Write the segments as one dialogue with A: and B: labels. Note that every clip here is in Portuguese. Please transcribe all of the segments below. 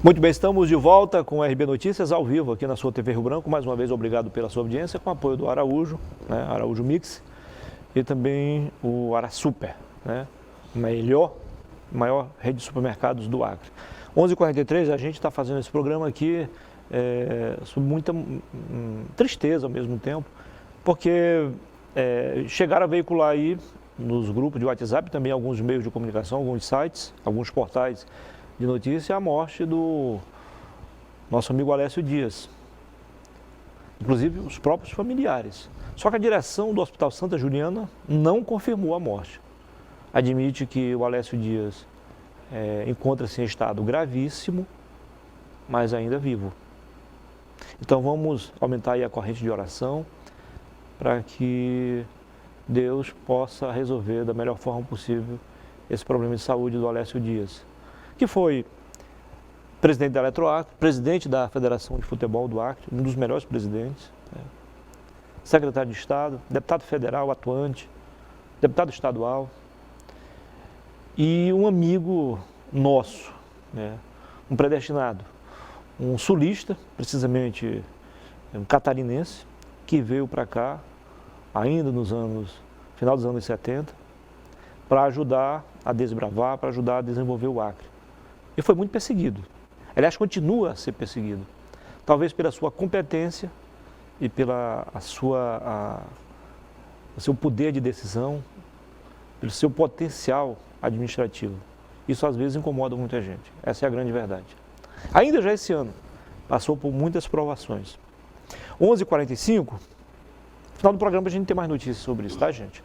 A: Muito bem, estamos de volta com o RB Notícias ao vivo aqui na sua TV Rio Branco. Mais uma vez, obrigado pela sua audiência, com o apoio do Araújo, né, Araújo Mix, e também o Arasuper, né, maior rede de supermercados do Acre. 11h43, a gente está fazendo esse programa aqui sob muita tristeza ao mesmo tempo, porque chegaram a veicular aí nos grupos de WhatsApp, também alguns meios de comunicação, alguns sites, alguns portais de notícia, a morte do nosso amigo Alessio Dias. Inclusive os próprios familiares. Só que a direção do Hospital Santa Juliana não confirmou a morte. Admite que o Alessio Dias encontra-se em estado gravíssimo, mas ainda vivo. Então vamos aumentar aí a corrente de oração para que Deus possa resolver da melhor forma possível esse problema de saúde do Alessio Dias, que foi presidente da Eletroacre, presidente da Federação de Futebol do Acre, um dos melhores presidentes, né? Secretário de Estado, deputado federal atuante, deputado estadual e um amigo nosso, né? Um predestinado, um sulista, precisamente um catarinense, que veio para cá ainda final dos anos 70, para ajudar a desbravar, para ajudar a desenvolver o Acre. E foi muito perseguido. Aliás, continua a ser perseguido. Talvez pela sua competência e pela o seu poder de decisão, pelo seu potencial administrativo. Isso às vezes incomoda muita gente. Essa é a grande verdade. Ainda já esse ano, passou por muitas provações. 11h45, no final do programa a gente tem mais notícias sobre isso, tá, gente?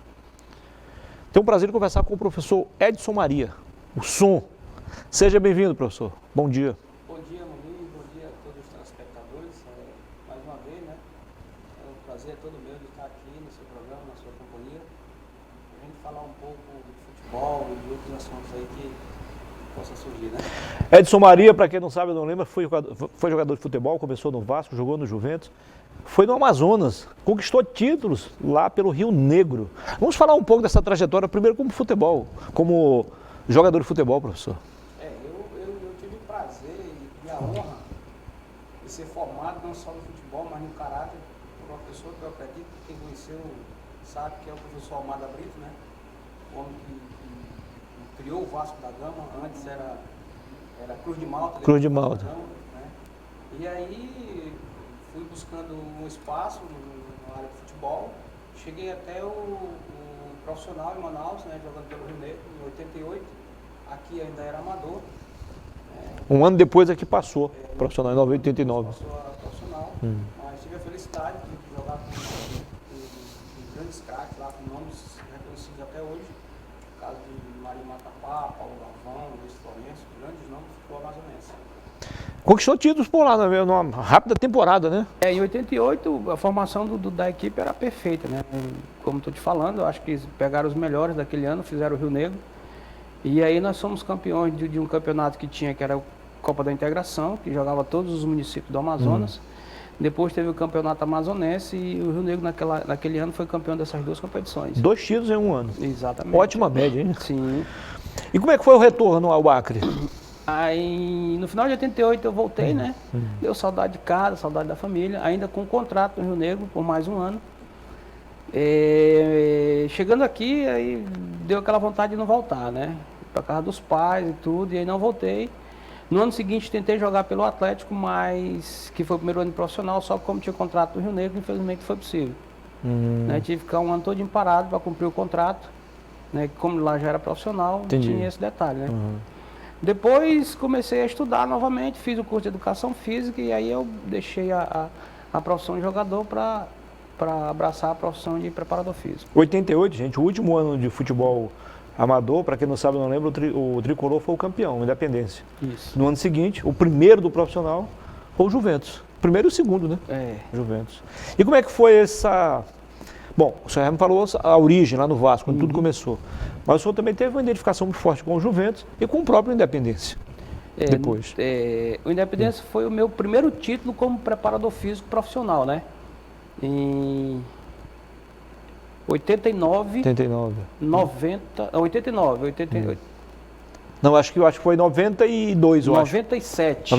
A: Tenho o prazer de conversar com o professor Edson Maria, o som. Seja bem-vindo, professor. Bom dia.
B: Bom dia, Moni. Bom dia a todos os telespectadores. Mais uma vez, né? É um prazer todo meu de estar aqui no seu programa, na sua companhia. A gente falar um pouco de futebol e de outros assuntos aí que possa surgir, né?
A: Edson Maria, para quem não sabe, não lembra, foi jogador de futebol, começou no Vasco, jogou no Juventus. Foi no Amazonas, conquistou títulos lá pelo Rio Negro. Vamos falar um pouco dessa trajetória, primeiro como futebol, como jogador de futebol, professor.
B: Eu tive o prazer e a honra de ser formado não só no futebol, mas no caráter, por uma pessoa que eu acredito que quem conheceu sabe que é o professor Almada Brito, né? O homem que criou o Vasco da Gama, antes era Cruz de Malta.
A: Cruz de Malta.
B: Gama, né? E aí fui buscando um espaço na área de futebol, cheguei até o profissional em Manaus, né, jogando pelo Rio Negro, em 88, aqui ainda era amador.
A: Um ano depois é que passou, profissional, em 89.
B: Passou a profissional, mas tive a felicidade de jogar com grandes craques lá, com nomes reconhecidos até hoje, no caso de Marinho Macapá, Paulo Galvão, Luiz Florencio, grandes nomes do futebol amazonense.
A: Conquistou títulos por lá, numa rápida temporada, né?
B: Em 88, a formação da equipe era perfeita, né? Como estou te falando, eu acho que pegaram os melhores daquele ano, fizeram o Rio Negro. E aí nós somos campeões de um campeonato que era a Copa da Integração, que jogava todos os municípios do Amazonas. Depois teve o campeonato amazonense e o Rio Negro naquele ano foi campeão dessas duas competições.
A: 2 títulos em um ano.
B: Exatamente.
A: Ótima média, hein?
B: Sim.
A: E como é que foi o retorno ao Acre?
B: Aí, no final de 88 eu voltei, né? Deu saudade de casa, saudade da família, ainda com um contrato no Rio Negro por mais um ano. Chegando aqui, aí deu aquela vontade de não voltar, né? Pra casa dos pais e tudo, e aí não voltei. No ano seguinte tentei jogar pelo Atlético, mas que foi o primeiro ano profissional, só que como tinha contrato no Rio Negro, infelizmente foi possível. Né? Tive que ficar um ano todo parado para cumprir o contrato, né? Como lá já era profissional,
A: Entendi.
B: Tinha esse detalhe, né? Depois comecei a estudar novamente, fiz o curso de Educação Física e aí eu deixei a profissão de jogador para abraçar a profissão de preparador físico.
A: 88, gente, o último ano de futebol amador, para quem não sabe, não lembra, o Tricolor foi o campeão, o Independência.
B: Isso.
A: No ano seguinte, o primeiro do profissional foi o Juventus. O primeiro e o segundo, né? Juventus. E como é que foi essa... Bom, o senhor já me falou a origem lá no Vasco, quando tudo começou. Mas o senhor também teve uma identificação muito forte com o Juventus e com o próprio Independência. Depois.
B: O Independência foi o meu primeiro título como preparador físico profissional, né? Em 89,
A: 89.
B: 90, 89, 88.
A: Não, acho que foi em 92, eu acho.
B: 97.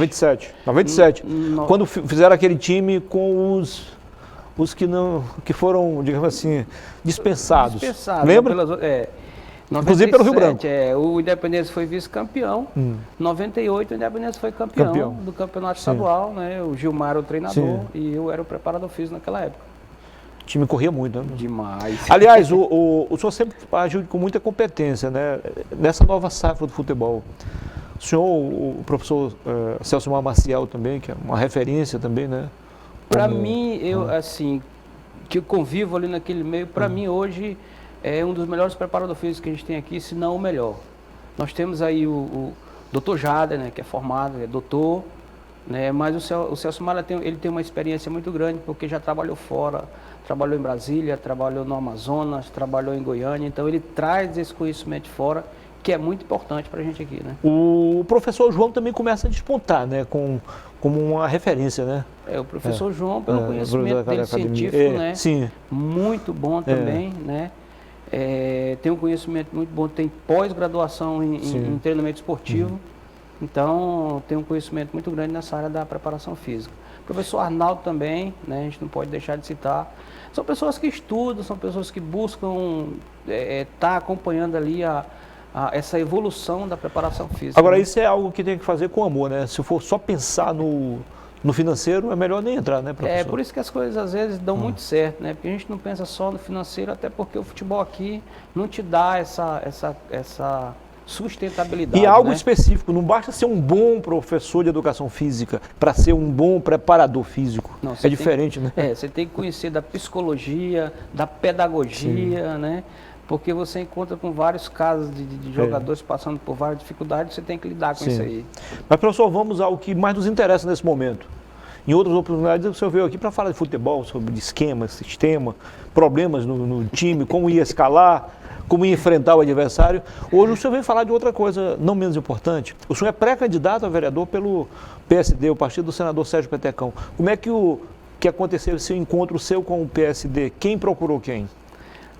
A: 97. Quando fizeram aquele time com os que foram, digamos assim, dispensados. Lembra? Inclusive pelo Rio Branco.
B: O Independência foi vice-campeão. 98 o Independência foi campeão do campeonato estadual, né? O Gilmar era o treinador e eu era o preparador físico naquela época.
A: O time corria muito, né?
B: Demais.
A: Aliás, o senhor sempre agiu com muita competência, né? Nessa nova safra do futebol. O senhor, o professor Celso Maciel também, que é uma referência também, né?
B: Para mim, assim, que eu convivo ali naquele meio, para mim hoje é um dos melhores preparadores físicos que a gente tem aqui, se não o melhor. Nós temos aí o Dr. Jader, né, que é formado, é doutor, né, mas o Celso Malha ele tem uma experiência muito grande, porque já trabalhou fora, trabalhou em Brasília, trabalhou no Amazonas, trabalhou em Goiânia, então ele traz esse conhecimento de fora, que é muito importante para a gente aqui, né?
A: O professor João também começa a despontar, né, como uma referência, né?
B: O professor João, pelo conhecimento dele científico, né?
A: Sim.
B: Muito bom também, né? Tem um conhecimento muito bom, tem pós-graduação em treinamento esportivo, então tem um conhecimento muito grande nessa área da preparação física. O professor Arnaldo também, né, a gente não pode deixar de citar, são pessoas que estudam, são pessoas que buscam estar acompanhando ali essa evolução da preparação física.
A: Agora, isso é algo que tem que fazer com amor, né? Se for só pensar no financeiro, é melhor nem entrar, né, professor?
B: Por isso que as coisas às vezes dão muito certo, né? Porque a gente não pensa só no financeiro, até porque o futebol aqui não te dá essa sustentabilidade.
A: E algo
B: né?
A: específico, não basta ser um bom professor de educação física para ser um bom preparador físico.
B: Não,
A: é diferente, né?
B: Você tem que conhecer da psicologia, da pedagogia, né? Porque você encontra com vários casos de jogadores passando por várias dificuldades, você tem que lidar com isso aí.
A: Mas, professor, vamos ao que mais nos interessa nesse momento. Em outras oportunidades, o senhor veio aqui para falar de futebol, sobre esquema, sistema, problemas no time, como ia escalar, como ia enfrentar o adversário. Hoje o senhor veio falar de outra coisa não menos importante. O senhor é pré-candidato a vereador pelo PSD, o partido do senador Sérgio Petecão. Como é que aconteceu esse encontro seu com o PSD? Quem procurou quem?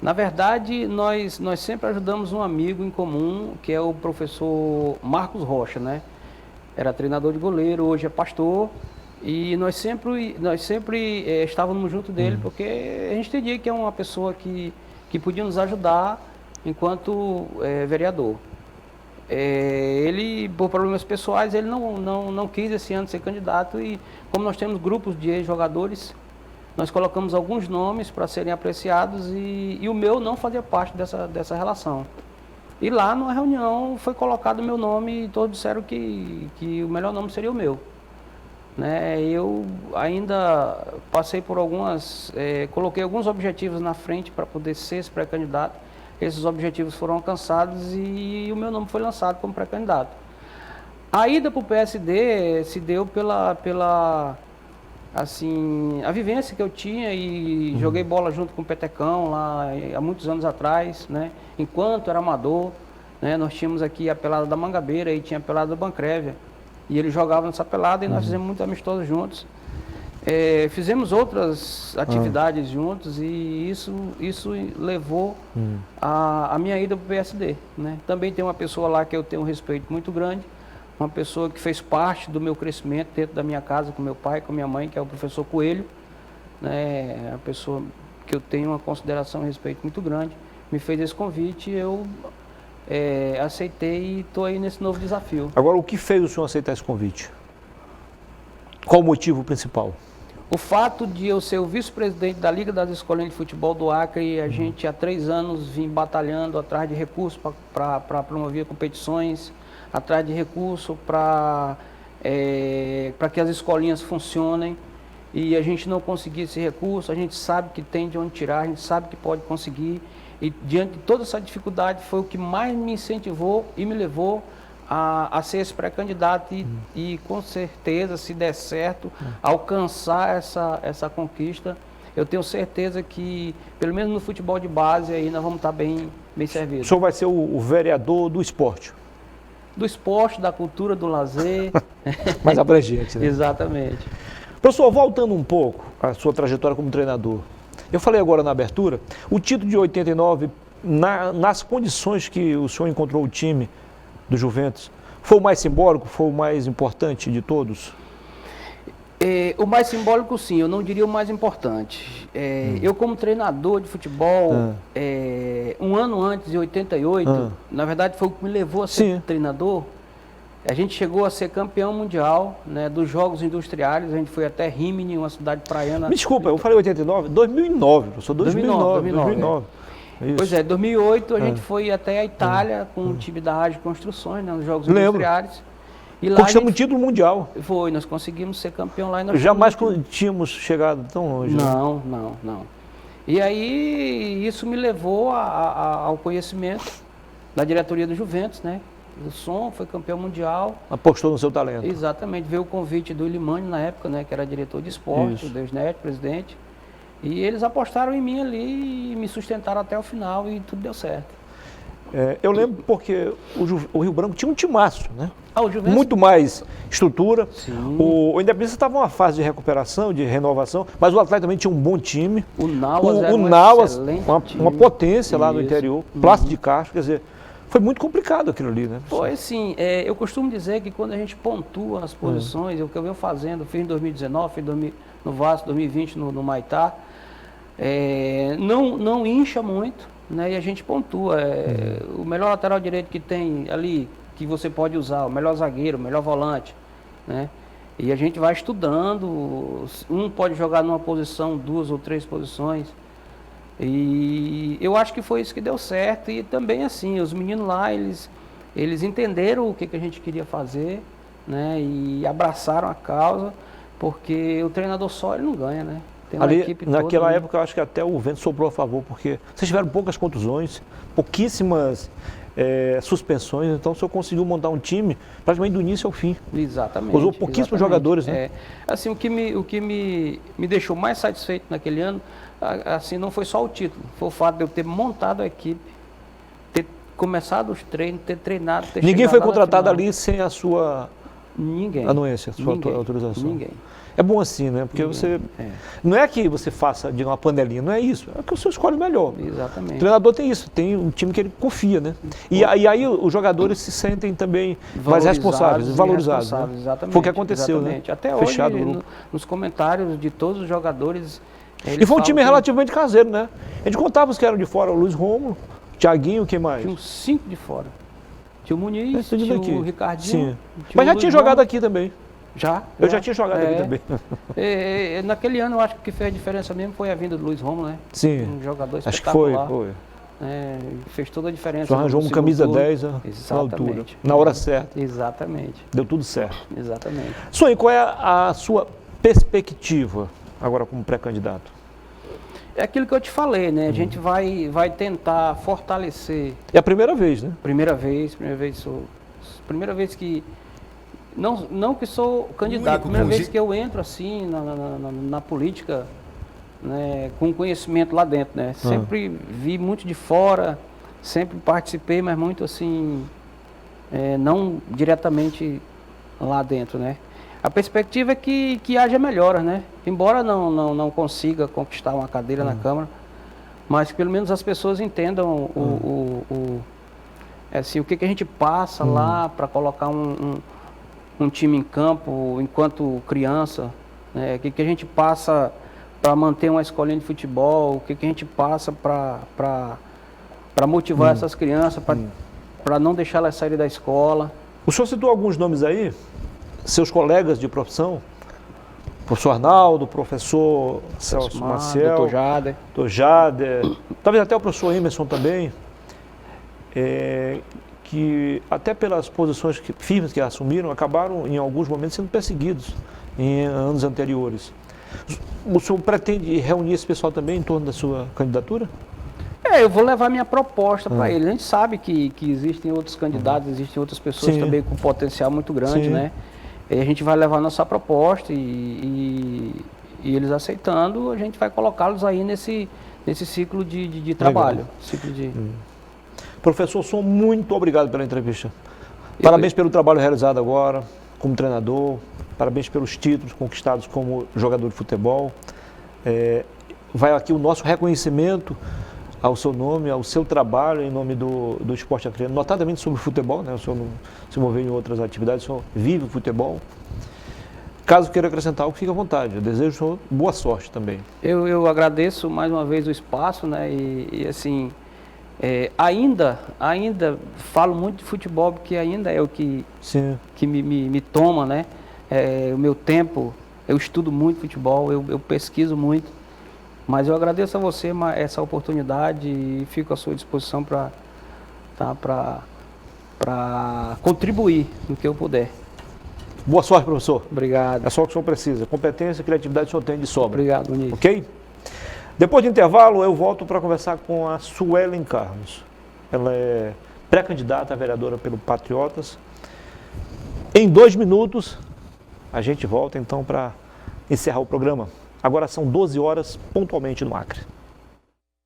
B: Na verdade, nós sempre ajudamos um amigo em comum, que é o professor Marcos Rocha, né? Era treinador de goleiro, hoje é pastor, e nós sempre estávamos junto dele, porque a gente entendia que é uma pessoa que podia nos ajudar enquanto vereador. Ele, por problemas pessoais, ele não quis esse ano ser candidato, e como nós temos grupos de ex-jogadores, nós colocamos alguns nomes para serem apreciados e o meu não fazia parte dessa relação. E lá numa reunião foi colocado o meu nome e todos disseram que o melhor nome seria o meu. Né? Eu ainda passei por coloquei alguns objetivos na frente para poder ser esse pré-candidato. Esses objetivos foram alcançados e o meu nome foi lançado como pré-candidato. A ida para o PSD se deu assim, a vivência que eu tinha e joguei bola junto com o Petecão lá há muitos anos atrás, né? Enquanto era amador, né? Nós tínhamos aqui a pelada da Mangabeira e tinha a pelada da Bancrévia. E ele jogava nessa pelada e nós fizemos muito amistoso juntos. Fizemos outras atividades juntos e isso levou a minha ida para o PSD, né? Também tem uma pessoa lá que eu tenho um respeito muito grande, uma pessoa que fez parte do meu crescimento dentro da minha casa, com meu pai, com minha mãe, que é o professor Coelho, né? É uma pessoa que eu tenho uma consideração e respeito muito grande, me fez esse convite e eu aceitei e estou aí nesse novo desafio.
A: Agora, o que fez o senhor aceitar esse convite? Qual o motivo principal?
B: O fato de eu ser o vice-presidente da Liga das Escolinhas de Futebol do Acre, e a gente há 3 anos vim batalhando atrás de recursos para promover competições, atrás de recurso para que as escolinhas funcionem, e a gente não conseguia esse recurso. A gente sabe que tem de onde tirar, a gente sabe que pode conseguir, e diante de toda essa dificuldade foi o que mais me incentivou e me levou a ser esse pré-candidato e com certeza, se der certo, alcançar essa conquista. Eu tenho certeza que, pelo menos no futebol de base, aí nós vamos estar bem servidos.
A: O senhor vai ser o vereador do esporte?
B: Do esporte, da cultura, do lazer.
A: Mais abrangente, né?
B: Exatamente.
A: Professor, voltando um pouco à sua trajetória como treinador, eu falei agora na abertura, o título de 89, nas condições que o senhor encontrou o time, do Juventus, foi o mais simbólico, foi o mais importante de todos?
B: O mais simbólico, sim, eu não diria o mais importante. Eu, como treinador de futebol, um ano antes, em 88, na verdade foi o que me levou a ser treinador. A gente chegou a ser campeão mundial, né, dos Jogos Industriais. A gente foi até Rimini, uma cidade praiana.
A: Me desculpa, eu falei 89, 2009, professor, 2009.
B: Pois é, em 2008 a gente foi até a Itália com o time da Age Construções, né, nos Jogos Industriais. E lá
A: conquistamos um título mundial.
B: Foi, nós conseguimos ser campeão lá. E nós
A: jamais tínhamos chegado tão longe.
B: Não. E aí isso me levou ao conhecimento da diretoria do Juventus, né? O Som foi campeão mundial.
A: Apostou no seu talento.
B: Exatamente, veio o convite do Ilimani na época, né? Que era diretor de esporte, o Deusnet, presidente. E eles apostaram em mim ali e me sustentaram até o final e tudo deu certo.
A: Eu lembro porque o Rio Branco tinha um timaço, né?
B: O Juventus?
A: Muito mais estrutura.
B: Sim.
A: O Independência estava numa fase de recuperação, de renovação, mas o Atlético também tinha um bom time.
B: O Nauas era
A: uma potência lá no interior, Plácido de Castro, quer dizer, foi muito complicado aquilo ali, né?
B: Foi assim, eu costumo dizer que quando a gente pontua as posições, o que eu venho fazendo, fiz em 2019, fiz no Vasco, 2020 no Maitá, não incha muito, né? E a gente pontua. O melhor lateral direito que tem ali, que você pode usar, o melhor zagueiro, o melhor volante, né? E a gente vai estudando, um pode jogar numa posição, 2 ou 3 posições. E eu acho que foi isso que deu certo. E também assim, os meninos lá, eles entenderam o que a gente queria fazer, né? E abraçaram a causa, porque o treinador só ele não ganha, né? Tem uma equipe toda,
A: naquela época, eu acho que até o vento soprou a favor, porque vocês tiveram poucas contusões, pouquíssimas suspensões, então o senhor conseguiu montar um time praticamente do início ao fim.
B: Exatamente.
A: Usou pouquíssimos jogadores, né?
B: Assim, o que me deixou mais satisfeito naquele ano, assim, não foi só o título, foi o fato de eu ter montado a equipe, ter começado os treinos, ter treinado, ter
A: Ninguém foi contratado ali sem a sua anuência, a sua autorização.
B: Ninguém.
A: É bom assim, né? Porque você... Não é que você faça de uma panelinha, não é isso. É que o senhor escolhe o melhor.
B: Exatamente.
A: O treinador tem isso, tem um time que ele confia, né? E aí os jogadores se sentem também mais responsáveis, valorizados. Né?
B: Exatamente.
A: Foi o que aconteceu,
B: exatamente.
A: Né?
B: Até
A: fechado
B: hoje, nos comentários de todos os jogadores...
A: E foi um time relativamente caseiro, né? A gente contava os que eram de fora, o Luiz Rômulo, o Thiaguinho, quem mais?
B: Tinha uns 5 de fora. Tinha o Muniz, tinha o Ricardinho.
A: Sim. Mas já tinha jogado aqui também.
B: Eu
A: já tinha jogado aqui também.
B: Naquele ano eu acho que o que fez a diferença mesmo foi a vinda do Luiz Romulo, né?
A: Sim.
B: Um jogador
A: acho
B: espetacular.
A: Que foi.
B: Fez toda a diferença.
A: Só arranjou uma camisa 10 na altura, na hora certa.
B: Exatamente.
A: Deu tudo certo.
B: Exatamente.
A: Sonho, qual é a sua perspectiva agora como pré-candidato?
B: É aquilo que eu te falei, né? A gente vai tentar fortalecer.
A: É a primeira vez, né?
B: Primeira vez que... Não que sou candidato, primeira vez que eu entro assim na política, né, com conhecimento lá dentro, né? Sempre vi muito de fora, sempre participei, mas muito assim, não diretamente lá dentro, né? A perspectiva é que haja melhora, né? Embora não consiga conquistar uma cadeira na Câmara, mas que pelo menos as pessoas entendam assim, o que a gente passa lá para colocar um time em campo enquanto criança, né? O que a gente passa para manter uma escolinha de futebol, o que a gente passa para motivar essas crianças, para não deixar elas saírem da escola.
A: O senhor citou alguns nomes aí, seus colegas de profissão, professor Arnaldo, professor Celso Maciel,
B: doutor Jader,
A: talvez até o professor Emerson também, que até pelas posições firmes que assumiram, acabaram em alguns momentos sendo perseguidos em anos anteriores. O senhor pretende reunir esse pessoal também em torno da sua candidatura?
B: Eu vou levar minha proposta para ele. A gente sabe que existem outros candidatos, existem outras pessoas também com potencial muito grande, né? E a gente vai levar nossa proposta e eles aceitando, a gente vai colocá-los aí nesse ciclo de trabalho. Ciclo de...
A: Professor Som, muito obrigado pela entrevista. Parabéns pelo trabalho realizado agora como treinador, parabéns pelos títulos conquistados como jogador de futebol. Vai aqui o nosso reconhecimento ao seu nome, ao seu trabalho em nome do Esporte Acreano, notadamente sobre o futebol, né? O senhor não se envolveu em outras atividades, o senhor vive o futebol. Caso queira acrescentar algo, fique à vontade. Eu desejo ao senhor boa sorte também.
B: Eu agradeço mais uma vez o espaço, né? E assim, ainda falo muito de futebol, porque ainda é o que me toma, né? O meu tempo, eu estudo muito futebol, eu pesquiso muito, mas eu agradeço a você essa oportunidade e fico à sua disposição para contribuir no que eu puder.
A: Boa sorte, professor.
B: Obrigado.
A: É só o que o senhor precisa. Competência e criatividade o senhor tem de sobra.
B: Obrigado, Muniz.
A: Ok? Depois do intervalo, eu volto para conversar com a Suelen Carlos. Ela é pré-candidata a vereadora pelo Patriotas. Em 2 minutos, a gente volta então para encerrar o programa. Agora são 12 horas pontualmente no Acre.